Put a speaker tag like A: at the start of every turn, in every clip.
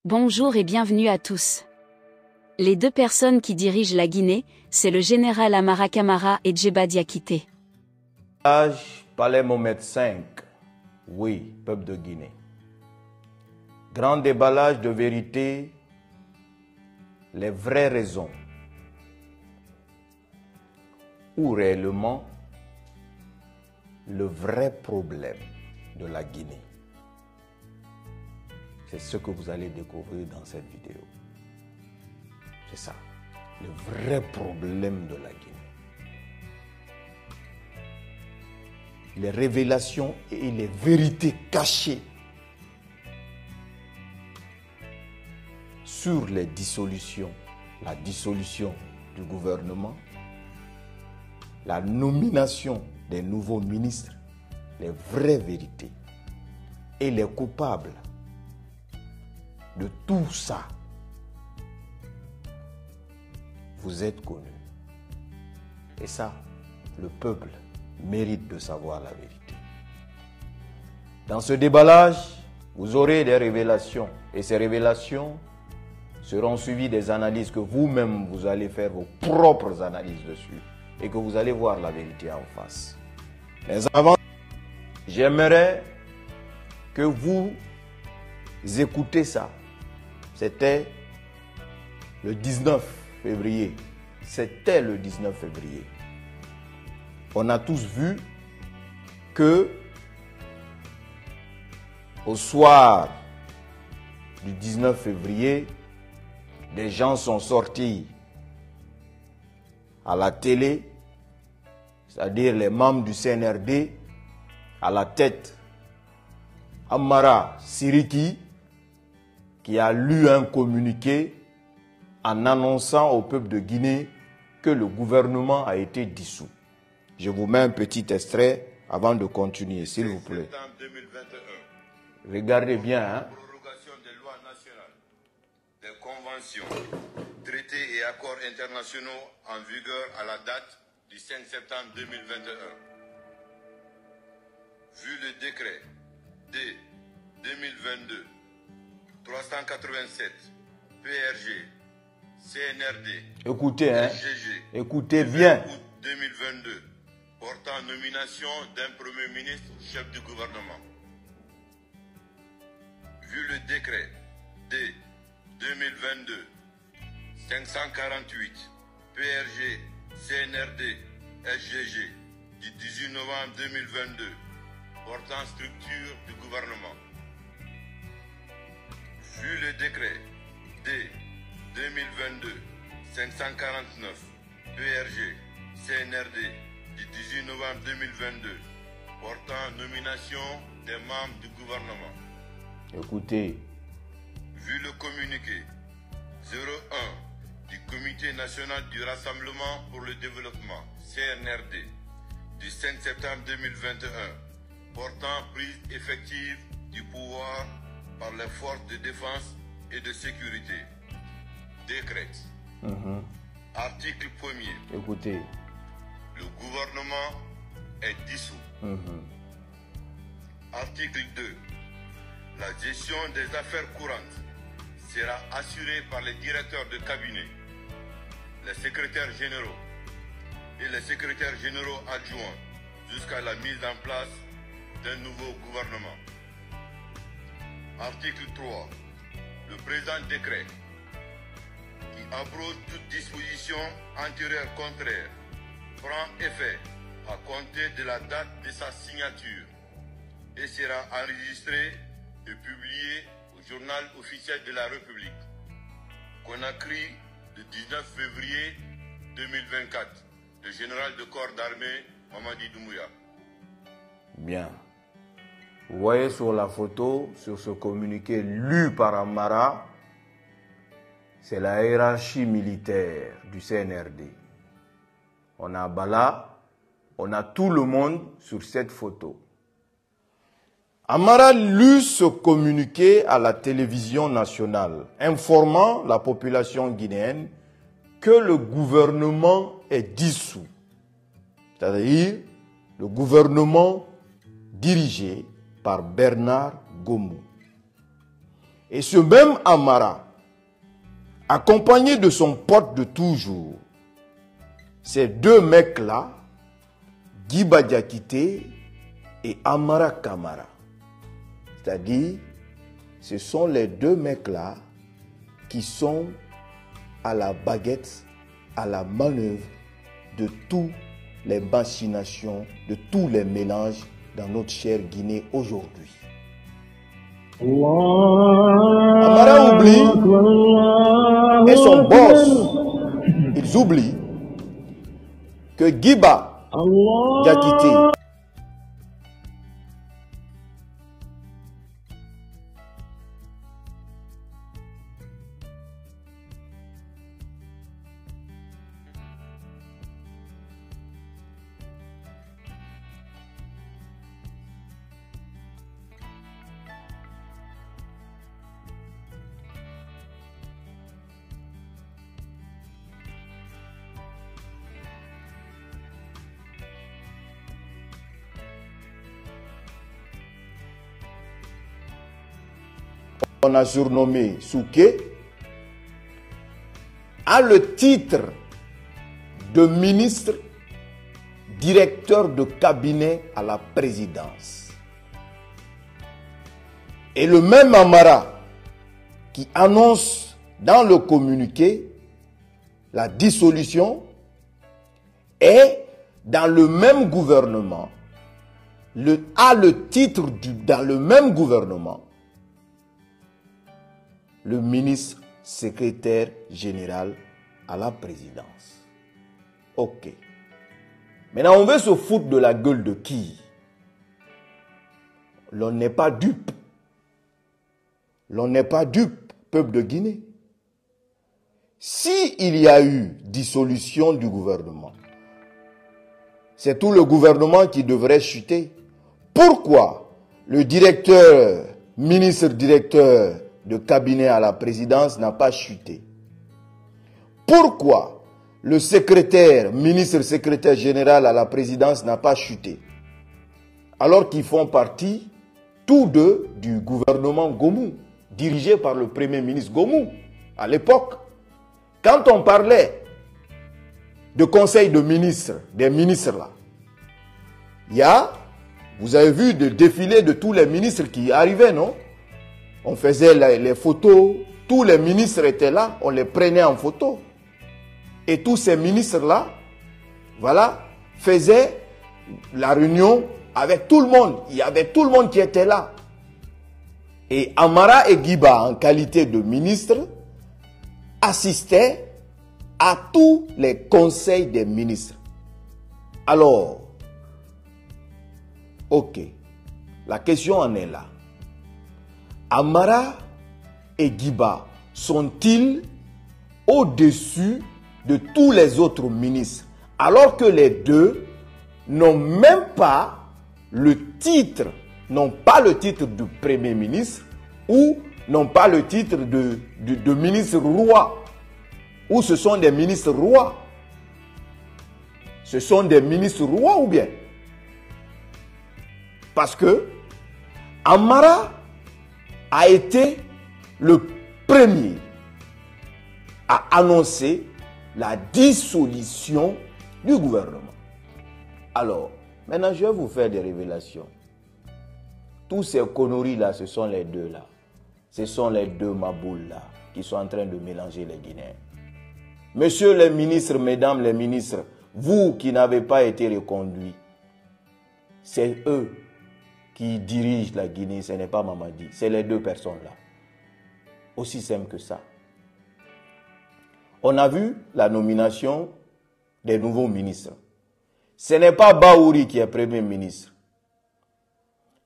A: Bonjour et bienvenue à tous. Les deux personnes qui dirigent la Guinée, c'est le général Amara Camara et Djeba Diakité.
B: Palais Mohamed V, oui, peuple de Guinée. Grand déballage de vérité, les vraies raisons. Ou réellement le vrai problème de la Guinée. C'est ce que vous allez découvrir dans cette vidéo. C'est ça, le vrai problème de la Guinée. Les révélations et les vérités cachées sur les dissolutions, la dissolution du gouvernement, la nomination des nouveaux ministres, les vraies vérités et les coupables de tout ça. Vous êtes connus. Et ça, le peuple mérite de savoir la vérité. Dans ce déballage, vous aurez des révélations. Et ces révélations seront suivies des analyses que vous-même, vous allez faire vos propres analyses dessus. Et que vous allez voir la vérité en face. Mais avant, j'aimerais que vous écoutez ça. C'était le 19 février. C'était le 19 février. On a tous vu que au soir du 19 février, des gens sont sortis à la télé, c'est-à-dire les membres du CNRD, à la tête Amara Siriki, qui a lu un communiqué en annonçant au peuple de Guinée que le gouvernement a été dissous. Je vous mets un petit extrait avant de continuer, s'il vous plaît.
C: Septembre 2021.
B: Regardez bien, hein.
C: Prorogation des lois nationales, des conventions, traités et accords internationaux en vigueur à la date du 5 septembre 2021. Vu le décret D 2022 387 PRG CNRD
B: Écoutez, hein.
C: SGG,
B: Écoutez bien.
C: août 2022 portant nomination d'un premier ministre chef du gouvernement. Vu le décret D 2022 548 PRG CNRD SGG du 18 novembre 2022 portant structure du gouvernement. Vu le décret D 2022 549 PRG CNRD du 18 novembre 2022 portant nomination des membres du gouvernement.
B: Écoutez.
C: Vu le communiqué 01 du Comité national du Rassemblement pour le développement CNRD du 5 septembre 2021 portant prise effective du pouvoir par les forces de défense et de sécurité. Décrète. Article 1er.
B: Écoutez.
C: Le gouvernement est dissous. Article 2. La gestion des affaires courantes sera assurée par les directeurs de cabinet, les secrétaires généraux et les secrétaires généraux adjoints jusqu'à la mise en place d'un nouveau gouvernement. Article 3. Le présent décret qui abroge toute disposition antérieure contraire prend effet à compter de la date de sa signature et sera enregistré et publié au journal officiel de la République. Conakry, le 19 février 2024. Le général de corps d'armée, Mamadi Doumbouya.
B: Bien. Vous voyez sur la photo, sur ce communiqué lu par Amara, c'est la hiérarchie militaire du CNRD. On a Bala, on a tout le monde sur cette photo. Amara lut ce communiqué à la télévision nationale, informant la population guinéenne que le gouvernement est dissous. C'est-à-dire le gouvernement dirigé par Bernard Gomou. Et ce même Amara, accompagné de son pote de toujours, ces deux mecs-là, Giba Diakité et Amara Kamara. C'est-à-dire, ce sont les deux mecs-là qui sont à la baguette, à la manœuvre de toutes les machinations, de tous les mélanges dans notre chère Guinée aujourd'hui. Amara oublie et son boss, ils oublient que Giba Diakité on a surnommé Souké, a le titre de ministre directeur de cabinet à la présidence. Et le même Amara qui annonce dans le communiqué la dissolution est dans le même gouvernement, a le titre dans le même gouvernement, le ministre secrétaire général à la présidence. Ok. Maintenant, on veut se foutre de la gueule de qui? L'on n'est pas dupe. L'on n'est pas dupe, peuple de Guinée. Si il y a eu dissolution du gouvernement, c'est tout le gouvernement qui devrait chuter. Pourquoi le ministre directeur de cabinet à la présidence n'a pas chuté? Pourquoi le ministre secrétaire général à la présidence n'a pas chuté? Alors qu'ils font partie, tous deux, du gouvernement Gomu, dirigé par le premier ministre Gomu, à l'époque. Quand on parlait de conseil de ministres, des ministres là, vous avez vu le défilé de tous les ministres qui arrivaient, non? On faisait les photos, tous les ministres étaient là, on les prenait en photo. Et tous ces ministres-là, voilà, faisaient la réunion avec tout le monde. Il y avait tout le monde qui était là. Et Amara et Giba, en qualité de ministres, assistaient à tous les conseils des ministres. Alors, ok, la question en est là. Amara et Giba sont-ils au-dessus de tous les autres ministres, alors que les deux n'ont même pas le titre, n'ont pas le titre de premier ministre ou n'ont pas le titre de ministre roi, ou ce sont des ministres rois? Ce sont des ministres rois ou bien? Parce que Amara a été le premier à annoncer la dissolution du gouvernement. Alors, maintenant je vais vous faire des révélations. Tous ces conneries-là, ce sont les deux là. Ce sont les deux maboules là qui sont en train de mélanger les Guinéens. Messieurs les ministres, mesdames les ministres, vous qui n'avez pas été reconduits, c'est eux qui dirigent la Guinée, ce n'est pas Mamadi, c'est les deux personnes-là. Aussi simple que ça. On a vu la nomination des nouveaux ministres. Ce n'est pas Baouri qui est premier ministre.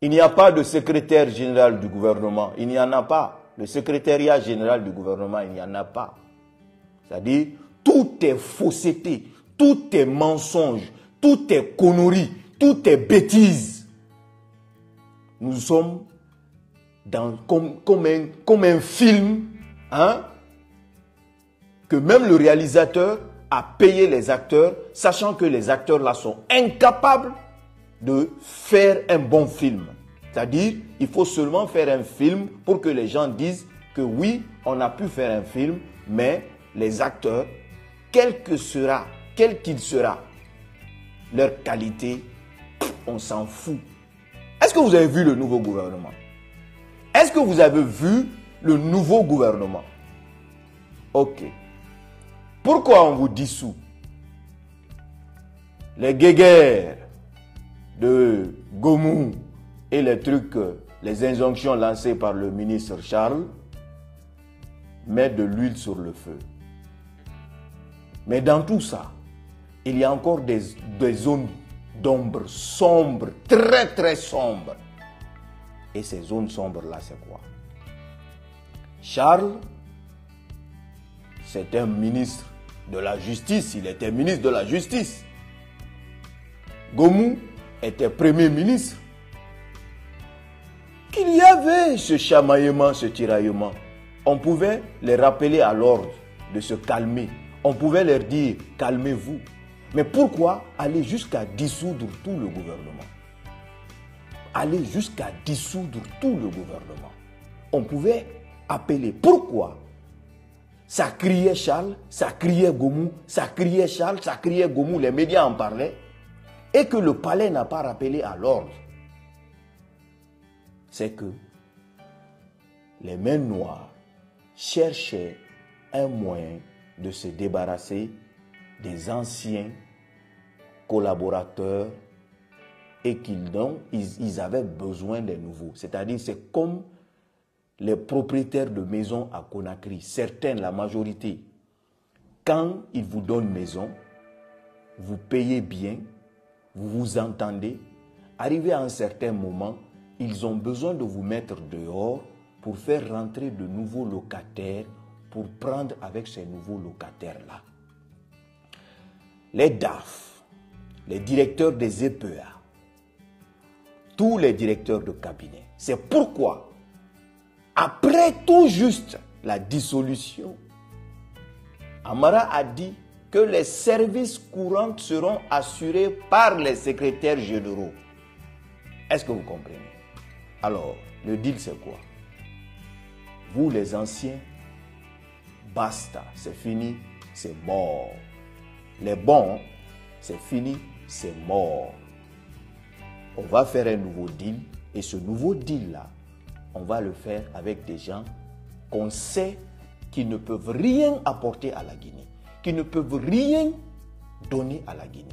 B: Il n'y a pas de secrétaire général du gouvernement, il n'y en a pas. Le secrétariat général du gouvernement, il n'y en a pas. C'est-à-dire, tout est fausseté, tout est mensonge, tout est connerie, tout est bêtise. Nous sommes comme un film, hein, que même le réalisateur a payé les acteurs, sachant que les acteurs là sont incapables de faire un bon film. C'est-à-dire, il faut seulement faire un film pour que les gens disent que oui, on a pu faire un film, mais les acteurs, quel qu'il sera, leur qualité, on s'en fout. Est-ce que vous avez vu le nouveau gouvernement? Est-ce que vous avez vu le nouveau gouvernement? Ok. Pourquoi on vous dissout? Les guéguerres de Gomu et les trucs, les injonctions lancées par le ministre Charles mettent de l'huile sur le feu. Mais dans tout ça, il y a encore des zones d'ombre sombres, très très sombres. Et ces zones sombres-là, c'est quoi? Charles, c'est un ministre de la justice, il était ministre de la justice. Gomu était premier ministre. Qu'il y avait ce chamaillement, ce tiraillement, on pouvait les rappeler à l'ordre de se calmer. On pouvait leur dire, calmez-vous. Mais pourquoi aller jusqu'à dissoudre tout le gouvernement? Aller jusqu'à dissoudre tout le gouvernement. On pouvait appeler. Pourquoi? Ça criait Charles, ça criait Gomu, ça criait Charles, ça criait Gomu, les médias en parlaient. Et que le palais n'a pas rappelé à l'ordre. C'est que les mains noires cherchaient un moyen de se débarrasser des anciens collaborateurs et ils avaient besoin des nouveaux. C'est-à-dire, c'est comme les propriétaires de maisons à Conakry, certains, la majorité, quand ils vous donnent maison, vous payez bien, vous vous entendez, arrivé à un certain moment, ils ont besoin de vous mettre dehors pour faire rentrer de nouveaux locataires, pour prendre avec ces nouveaux locataires-là. Les DAF, les directeurs des EPA, tous les directeurs de cabinet. C'est pourquoi, après tout juste la dissolution, Amara a dit que les services courants seront assurés par les secrétaires généraux. Est-ce que vous comprenez? Alors, le deal c'est quoi? Vous les anciens, basta, c'est fini, c'est mort. Les bons, c'est fini, c'est mort. On va faire un nouveau deal et ce nouveau deal-là, on va le faire avec des gens qu'on sait qui ne peuvent rien apporter à la Guinée, qui ne peuvent rien donner à la Guinée.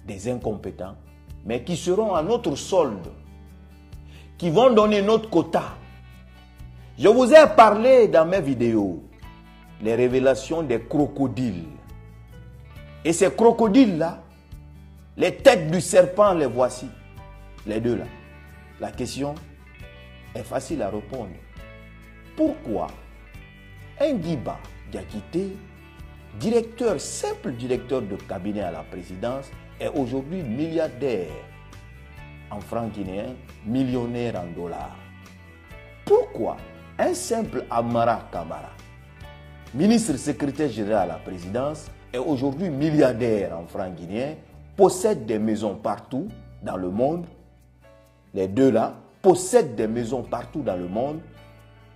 B: Des incompétents, mais qui seront à notre solde, qui vont donner notre quota. Je vous ai parlé dans mes vidéos, les révélations des crocodiles. Et ces crocodiles-là, les têtes du serpent, les voici. Les deux là. La question est facile à répondre. Pourquoi un Guiba Diakité, simple directeur de cabinet à la présidence, est aujourd'hui milliardaire en francs guinéens, millionnaire en dollars? Pourquoi un simple Amara Kamara, ministre secrétaire général à la présidence, est aujourd'hui milliardaire en francs guinéens, possède des maisons partout dans le monde? Les deux là possèdent des maisons partout dans le monde.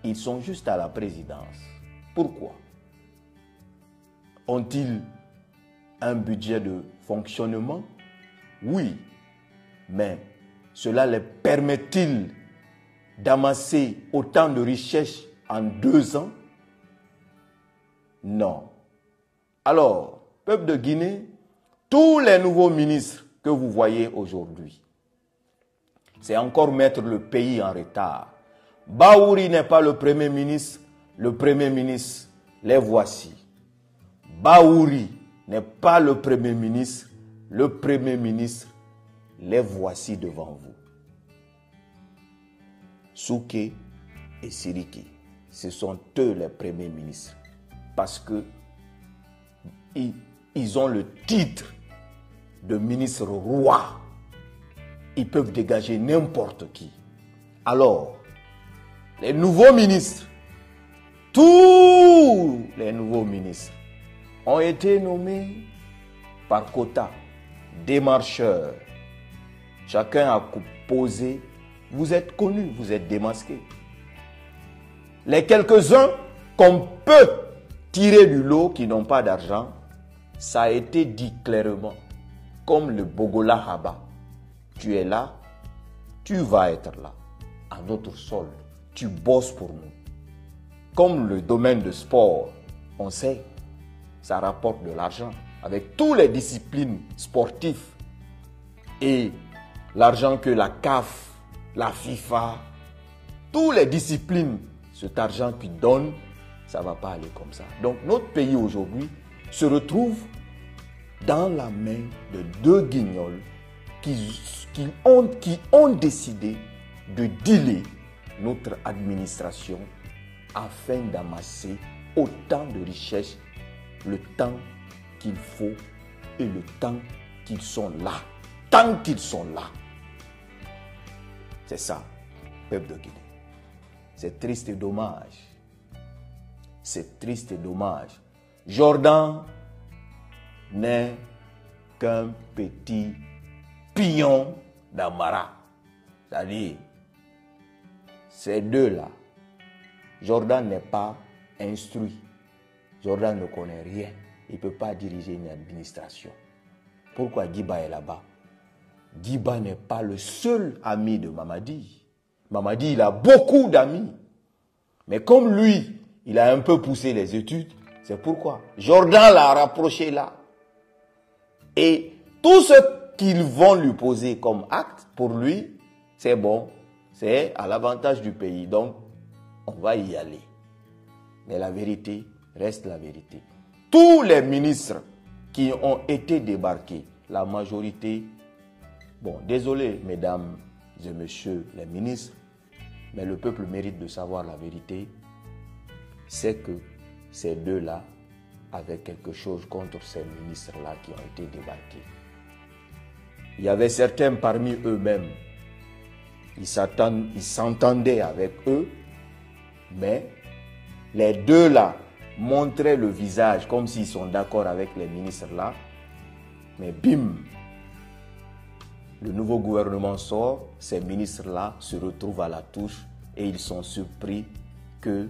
B: Ils sont juste à la présidence. Pourquoi? Ont-ils un budget de fonctionnement? Oui, mais cela les permet-il d'amasser autant de richesses en 2 ans? Non. Alors, peuple de Guinée, tous les nouveaux ministres que vous voyez aujourd'hui, c'est encore mettre le pays en retard. Baouri n'est pas le premier ministre, les voici. Baouri n'est pas le premier ministre, les voici devant vous. Souké et Siriki, ce sont eux les premiers ministres. Parce que ils ont le titre de ministre roi. Ils peuvent dégager n'importe qui. Alors, les nouveaux ministres, tous les nouveaux ministres ont été nommés par quota, démarcheurs. Chacun a posé. Vous êtes connus, vous êtes démasqués. Les quelques-uns qu'on peut tirer du lot qui n'ont pas d'argent, ça a été dit clairement. Comme le Bogola Haba, tu es là, tu vas être là, à notre sol, tu bosses pour nous. Comme le domaine de sport, on sait, ça rapporte de l'argent avec toutes les disciplines sportives et l'argent que la CAF, la FIFA, toutes les disciplines, cet argent qu'ils donnent, ça ne va pas aller comme ça. Donc notre pays aujourd'hui se retrouve dans la main de deux guignols qui ont décidé de dealer notre administration afin d'amasser autant de richesses le temps qu'il faut et le temps qu'ils sont là. Tant qu'ils sont là. C'est ça, peuple de Guinée. C'est triste et dommage. C'est triste et dommage. Jordan n'est qu'un petit pion d'Amara. C'est-à-dire, ces deux-là, Jordan n'est pas instruit. Jordan ne connaît rien. Il ne peut pas diriger une administration. Pourquoi Giba est là-bas? Giba n'est pas le seul ami de Mamadi. Mamadi, il a beaucoup d'amis. Mais comme lui, il a un peu poussé les études, c'est pourquoi Jordan l'a rapproché là. Et tout ce qu'ils vont lui poser comme acte, pour lui, c'est bon. C'est à l'avantage du pays. Donc, on va y aller. Mais la vérité reste la vérité. Tous les ministres qui ont été débarqués, la majorité, bon, désolé mesdames et messieurs les ministres, mais le peuple mérite de savoir la vérité, c'est que ces deux-là avaient quelque chose contre ces ministres-là qui ont été débarqués. Il y avait certains parmi eux-mêmes, ils s'entendaient avec eux, mais les deux-là montraient le visage comme s'ils sont d'accord avec les ministres-là, mais bim, le nouveau gouvernement sort, ces ministres-là se retrouvent à la touche et ils sont surpris que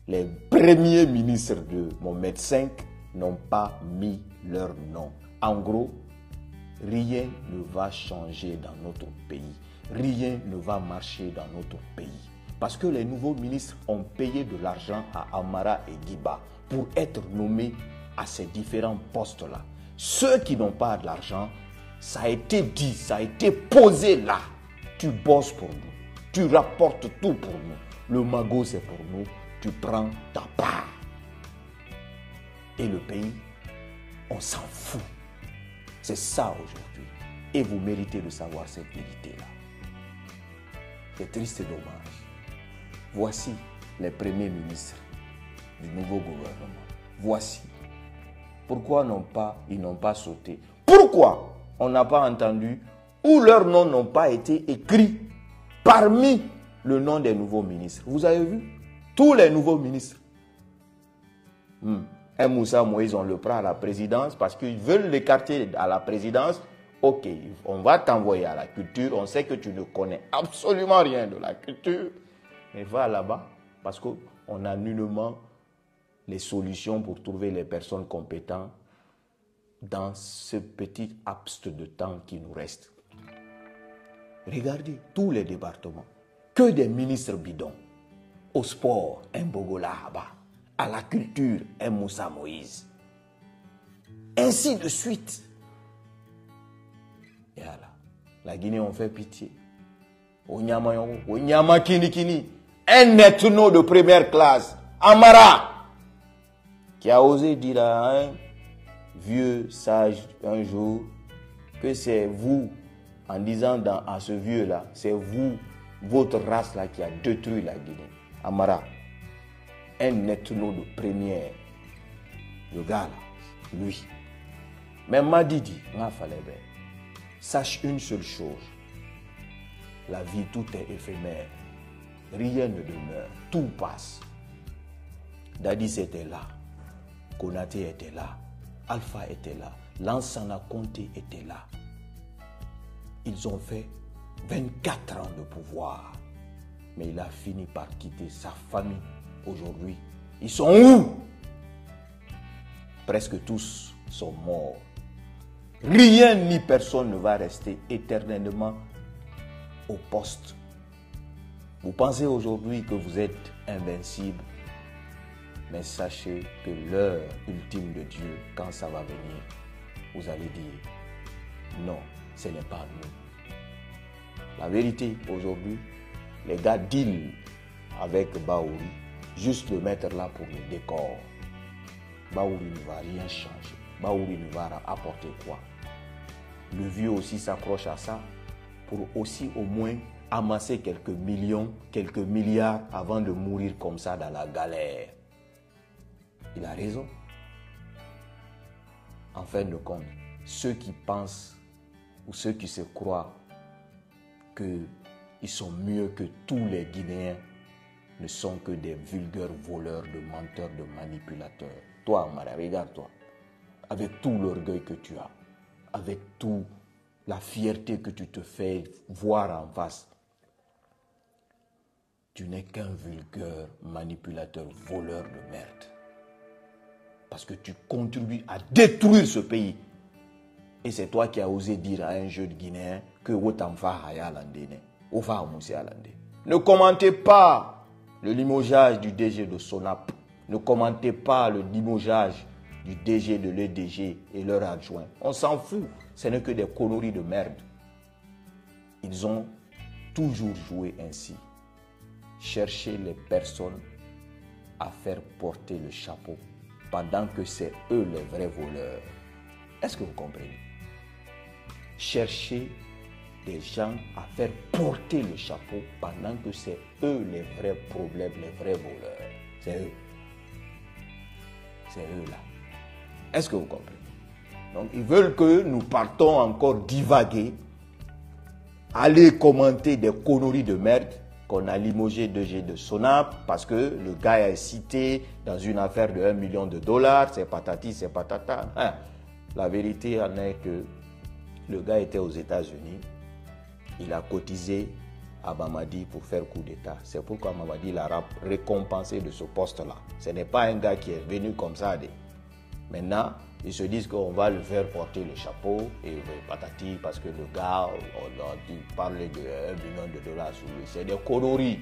B: les premiers ministres de Mohamed V n'ont pas mis leur nom. En gros, rien ne va changer dans notre pays. Rien ne va marcher dans notre pays. Parce que les nouveaux ministres ont payé de l'argent à Amara et Giba pour être nommés à ces différents postes-là. Ceux qui n'ont pas de l'argent, ça a été dit, ça a été posé là. Tu bosses pour nous, tu rapportes tout pour nous. Le magot c'est pour nous, tu prends ta part. Et le pays, on s'en fout. C'est ça aujourd'hui. Et vous méritez de savoir cette vérité-là. C'est triste et dommage. Voici les premiers ministres du nouveau gouvernement. Voici. Pourquoi ils n'ont pas sauté? Pourquoi on n'a pas entendu ou leurs noms n'ont pas été écrits parmi le nom des nouveaux ministres? Vous avez vu? Tous les nouveaux ministres. Moussa Moïse, on le prend à la présidence parce qu'ils veulent l'écarter à la présidence. Ok, on va t'envoyer à la culture. On sait que tu ne connais absolument rien de la culture. Mais va là-bas parce qu'on a nullement les solutions pour trouver les personnes compétentes dans ce petit laps de temps qui nous reste. Regardez tous les départements. Que des ministres bidons. Au sport, un Bogola Haba. À la culture, un Moussa Moïse. Ainsi de suite. Et voilà. La Guinée, on fait pitié. Onyama Kini. Un ethno de première classe. Amara. Qui a osé dire à un vieux sage un jour que c'est vous, en disant à ce vieux-là, c'est vous, votre race-là qui a détruit la Guinée. Amara. Un ethno de première. Le gars-là, lui. Mais Madidi, sache une seule chose. La vie, tout est éphémère. Rien ne demeure. Tout passe. Dadis était là. Konaté était là. Alpha était là. Lansana Conté était là. Ils ont fait 24 ans de pouvoir. mais il a fini par quitter sa famille. Aujourd'hui, ils sont où? Presque tous sont morts. Rien ni personne ne va rester éternellement au poste. Vous pensez aujourd'hui que vous êtes invincible, mais sachez que l'heure ultime de Dieu, quand ça va venir, vous allez dire non, ce n'est pas nous. La vérité, aujourd'hui, les gars deal avec Bahouri, juste le mettre là pour le décor. Bahouri ne va rien changer. Bahouri ne va apporter quoi? Le vieux aussi s'accroche à ça pour aussi au moins amasser quelques millions, quelques milliards avant de mourir comme ça dans la galère. Il a raison. En fin de compte, ceux qui pensent ou ceux qui se croient qu'ils sont mieux que tous les Guinéens ne sont que des vulgaires voleurs, de menteurs, de manipulateurs. Toi, Amara, regarde-toi. Avec tout l'orgueil que tu as, avec toute la fierté que tu te fais voir en face, tu n'es qu'un vulgaire manipulateur, voleur de merde. Parce que tu contribues à détruire ce pays. Et c'est toi qui as osé dire à un jeune Guinéen que ne commentez pas le limogeage du DG de Sonap. Ne commentez pas le limogeage du DG de l'EDG et leur adjoint. On s'en fout. Ce n'est que des conneries de merde. Ils ont toujours joué ainsi. Chercher les personnes à faire porter le chapeau pendant que c'est eux les vrais voleurs. Est-ce que vous comprenez? Chercher des gens à faire porter le chapeau pendant que c'est eux les vrais problèmes, les vrais voleurs. C'est eux. C'est eux là. Est-ce que vous comprenez? Donc ils veulent que nous partons encore divaguer, aller commenter des conneries de merde qu'on a limogé DG de Sonap parce que le gars est cité dans une affaire de $1 million, c'est patati, c'est patata. Hein? La vérité en est que le gars était aux États-Unis, il a cotisé à Mamadi pour faire coup d'État. C'est pourquoi Mamadi l'a récompensé de ce poste-là. Ce n'est pas un gars qui est venu comme ça. Maintenant, ils se disent qu'on va le faire porter le chapeau et patati parce que le gars, on a dû parler de $1 million sur lui. C'est des conneries.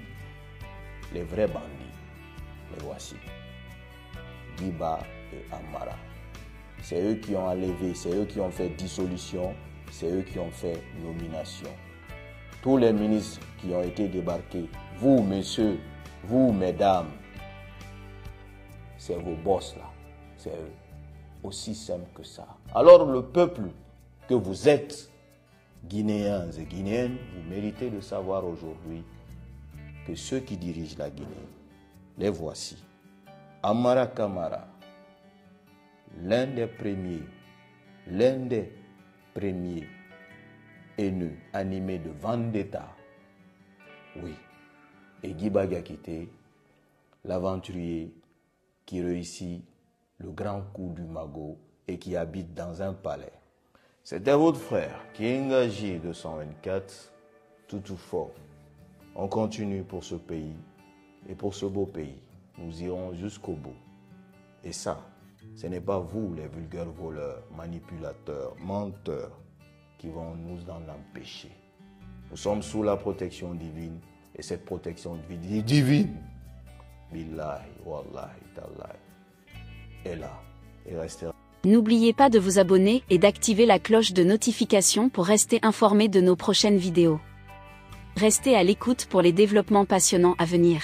B: Les vrais bandits, les voici. Giba et Amara. C'est eux qui ont enlevé, c'est eux qui ont fait dissolution, c'est eux qui ont fait nomination. Tous les ministres qui ont été débarqués, vous messieurs, vous mesdames, c'est vos boss là, c'est eux. Aussi simple que ça. Alors le peuple que vous êtes, Guinéens et Guinéennes, vous méritez de savoir aujourd'hui que ceux qui dirigent la Guinée, les voici. Amara Kamara, l'un des premiers haineux, animés de vendetta. Oui. Et Giba Diakité, l'aventurier qui réussit le grand coup du magot et qui habite dans un palais. C'était votre frère Kienga J 224, Toutou Fort. On continue pour ce pays et pour ce beau pays. Nous irons jusqu'au bout. Et ça, ce n'est pas vous les vulgaires voleurs, manipulateurs, menteurs qui vont nous en empêcher. Nous sommes sous la protection divine et cette protection divine, billahi, wallahi, tallahi, est là et restera.
A: N'oubliez pas de vous abonner et d'activer la cloche de notification pour rester informé de nos prochaines vidéos. Restez à l'écoute pour les développements passionnants à venir.